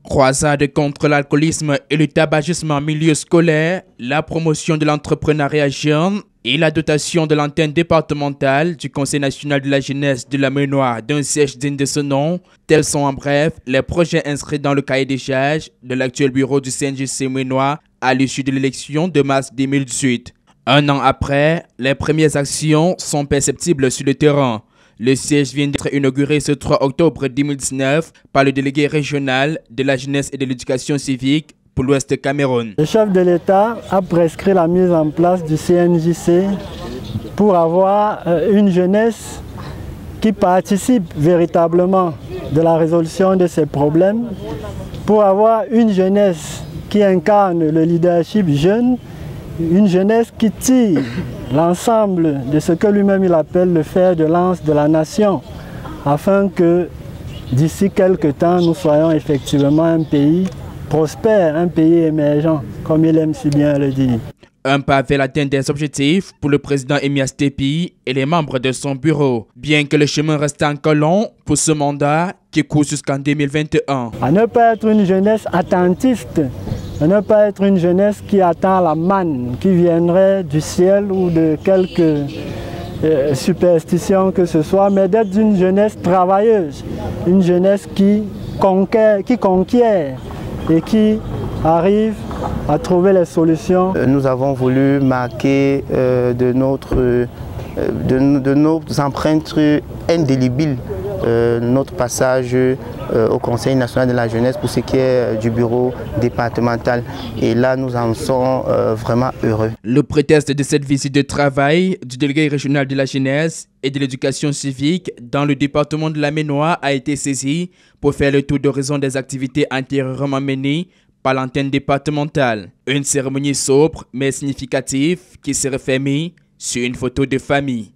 Croisade contre l'alcoolisme et le tabagisme en milieu scolaire, la promotion de l'entrepreneuriat jeune et la dotation de l'antenne départementale du Conseil national de la jeunesse de la Ménoire d'un siège digne de ce nom. Tels sont en bref les projets inscrits dans le cahier des charges de l'actuel bureau du CNJC Ménoire à l'issue de l'élection de mars 2018. Un an après, les premières actions sont perceptibles sur le terrain. Le siège vient d'être inauguré ce 3 octobre 2019 par le délégué régional de la jeunesse et de l'éducation civique pour l'Ouest Cameroun. Le chef de l'État a prescrit la mise en place du CNJC pour avoir une jeunesse qui participe véritablement de la résolution de ces problèmes, pour avoir une jeunesse qui incarne le leadership jeune, une jeunesse qui tire l'ensemble de ce que lui-même il appelle le fer de lance de la nation, afin que d'ici quelques temps nous soyons effectivement un pays prospère, un pays émergent, comme il aime si bien le dire. Un pas vers l'atteinte des objectifs pour le président Emias Tepi et les membres de son bureau, bien que le chemin reste encore long pour ce mandat qui court jusqu'en 2021. À ne pas être une jeunesse attentiste, à ne pas être une jeunesse qui attend la manne qui viendrait du ciel ou de quelques superstitions que ce soit, mais d'être une jeunesse travailleuse, une jeunesse qui conquiert et qui arrive à trouver les solutions. Nous avons voulu marquer de nos empreintes indélébiles notre passage au Conseil national de la jeunesse pour ce qui est du bureau départemental. Et là, nous en sommes vraiment heureux. Le prétexte de cette visite de travail du délégué régional de la jeunesse et de l'éducation civique dans le département de la Ménoire a été saisi pour faire le tour d'horizon des activités antérieurement menées par l'antenne départementale. Une cérémonie sobre mais significative qui s'est refermée sur une photo de famille.